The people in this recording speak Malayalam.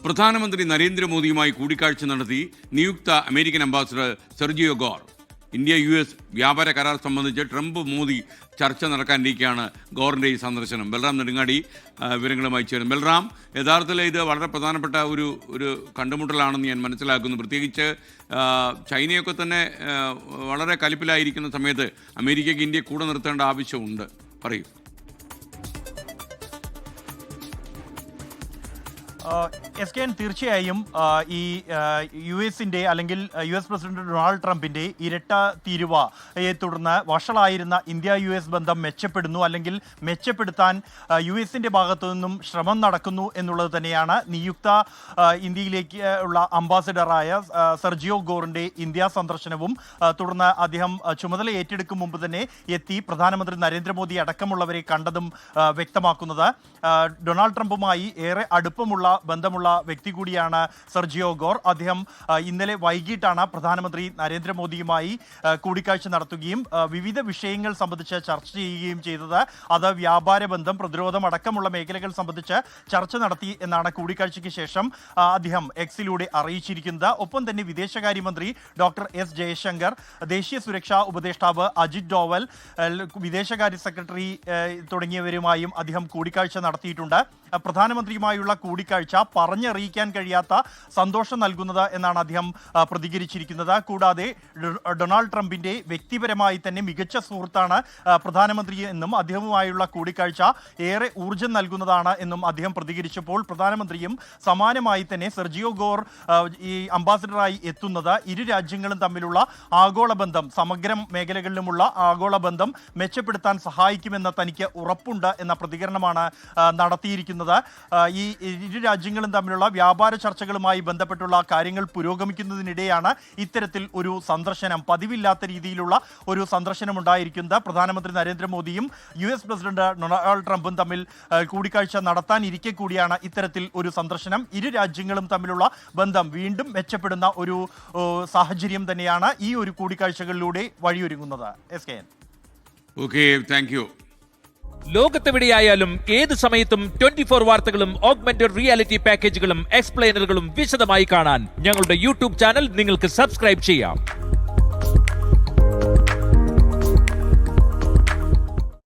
പ്രധാനമന്ത്രി നരേന്ദ്രമോദിയുമായി കൂടിക്കാഴ്ച നടത്തി നിയുക്ത American ambassador Sergio Gorr. India US വ്യാപാര കരാർ സംബന്ധിച്ച് ട്രംപ് മോദി ചർച്ച നടക്കാനിരിക്കുകയാണ് ഗോറിൻ്റെ ഈ സന്ദർശനം. ബൽറാം നെടുങ്ങാടി വിവരങ്ങളുമായി ചേരും. ബൽറാം, യഥാർത്ഥത്തിൽ ഇത് വളരെ പ്രധാനപ്പെട്ട ഒരു കണ്ടുമുട്ടലാണെന്ന് ഞാൻ മനസ്സിലാക്കുന്നു. പ്രത്യേകിച്ച് ചൈനയൊക്കെ തന്നെ വളരെ കലിപ്പിലായിരിക്കുന്ന സമയത്ത് അമേരിക്കയ്ക്ക് ഇന്ത്യയെ കൂടെ നിർത്തേണ്ട ആവശ്യമുണ്ട്. പറയൂ. SKN തീർച്ചയായും ഈ US അല്ലെങ്കിൽ US പ്രസിഡന്റ് ഡൊണാൾഡ് ട്രംപിന്റെ ഇരട്ട തീരുവയെ തുടർന്ന് വഷളായിരുന്ന ഇന്ത്യ US ബന്ധം മെച്ചപ്പെടുന്നു, അല്ലെങ്കിൽ മെച്ചപ്പെടുത്താൻ US ഭാഗത്തു നിന്നും ശ്രമം നടക്കുന്നു എന്നുള്ളത് തന്നെയാണ് നിയുക്ത ഇന്ത്യയിലേക്ക് ഉള്ള അംബാസിഡറായ സെർജിയോ ഗോറിന്റെ ഇന്ത്യ സന്ദർശനവും. തുടർന്ന് അദ്ദേഹം ചുമതല ഏറ്റെടുക്കും മുമ്പ് തന്നെ എത്തി പ്രധാനമന്ത്രി നരേന്ദ്രമോദി അടക്കമുള്ളവരെ കണ്ടതും വ്യക്തമാക്കുന്നത്. ഡൊണാൾഡ് ട്രംപുമായി ഏറെ അടുപ്പമുള്ള ബന്ധമുള്ള വ്യക്തി കൂടിയാണ് സെർജിയോ ഗോർ. അദ്ദേഹം ഇന്നലെ വൈകിട്ടാണ് പ്രധാനമന്ത്രി നരേന്ദ്രമോദിയുമായി കൂടിക്കാഴ്ച നടത്തുകയും വിവിധ വിഷയങ്ങൾ സംബന്ധിച്ച് ചർച്ച ചെയ്യുകയും ചെയ്തത്. അത് വ്യാപാര ബന്ധം, പ്രതിരോധം അടക്കമുള്ള മേഖലകൾ സംബന്ധിച്ച് ചർച്ച നടത്തി എന്നാണ് കൂടിക്കാഴ്ചയ്ക്ക് ശേഷം അദ്ദേഹം എക്സിലൂടെ അറിയിച്ചിരിക്കുന്നത്. ഒപ്പം തന്നെ വിദേശകാര്യമന്ത്രി ഡോക്ടർ S ജയശങ്കർ, ദേശീയ സുരക്ഷാ ഉപദേഷ്ടാവ് അജിത് ഡോവൽ, വിദേശകാര്യ സെക്രട്ടറി തുടങ്ങിയവരുമായും അദ്ദേഹം കൂടിക്കാഴ്ച നടത്തിയിട്ടുണ്ട്. പ്രധാനമന്ത്രിയുമായുള്ള കൂടിക്കാഴ്ച പറഞ്ഞറിയിക്കാൻ കഴിയാത്ത സന്തോഷം നൽകുന്നത് എന്നാണ് അദ്ദേഹം പ്രതികരിച്ചിരിക്കുന്നത്. കൂടാതെ ഡൊണാൾഡ് ട്രംപിന്റെ വ്യക്തിപരമായി തന്നെ മികച്ച സുഹൃത്താണ് പ്രധാനമന്ത്രി എന്നും അദ്ദേഹവുമായുള്ള കൂടിക്കാഴ്ച ഏറെ ഊർജ്ജം നൽകുന്നതാണ് എന്നും അദ്ദേഹം പ്രതികരിച്ചപ്പോൾ പ്രധാനമന്ത്രിയും സമാനമായി തന്നെ സെർജിയോ ഗോർ ഈ അംബാസിഡറായി എത്തുന്നത് ഇരു രാജ്യങ്ങളും തമ്മിലുള്ള ആഗോള ബന്ധം, സമഗ്ര മേഖലകളിലുമുള്ള ആഗോള ബന്ധം മെച്ചപ്പെടുത്താൻ സഹായിക്കുമെന്ന് തനിക്ക് ഉറപ്പുണ്ട് എന്ന പ്രതികരണമാണ് നടത്തിയിരിക്കുന്നത്. ഈ ഇരു രാജ്യങ്ങളും തമ്മിലുള്ള വ്യാപാര ചർച്ചകളുമായി ബന്ധപ്പെട്ടുള്ള കാര്യങ്ങൾ പുരോഗമിക്കുന്നതിനിടെയാണ് ഇത്തരത്തിൽ ഒരു സന്ദർശനം, പതിവില്ലാത്ത രീതിയിലുള്ള ഒരു സന്ദർശനം ഉണ്ടായിരിക്കുന്നത്. പ്രധാനമന്ത്രി നരേന്ദ്രമോദിയും US പ്രസിഡന്റ് ഡൊണാൾഡ് ട്രംപും തമ്മിൽ കൂടിക്കാഴ്ച നടത്താനിരിക്കെ കൂടിയാണ് ഇത്തരത്തിൽ ഒരു സന്ദർശനം. ഇരു രാജ്യങ്ങളും തമ്മിലുള്ള ബന്ധം വീണ്ടും മെച്ചപ്പെടുന്ന ഒരു സാഹചര്യം തന്നെയാണ് ഈ ഒരു കൂടിക്കാഴ്ചകളിലൂടെ വഴിയൊരുങ്ങുന്നത്. SKN. Okay, thank you. ലോകത്തെവിടെയായാലും ഏത് സമയത്തും 24 വാർത്തകളും ഓഗ്മെന്റഡ് റിയാലിറ്റി പാക്കേജുകളും എക്സ്പ്ലെയിനറുകളും വിശദമായി കാണാൻ ഞങ്ങളുടെ YouTube ചാനൽ നിങ്ങൾക്ക് സബ്സ്ക്രൈബ് ചെയ്യാം.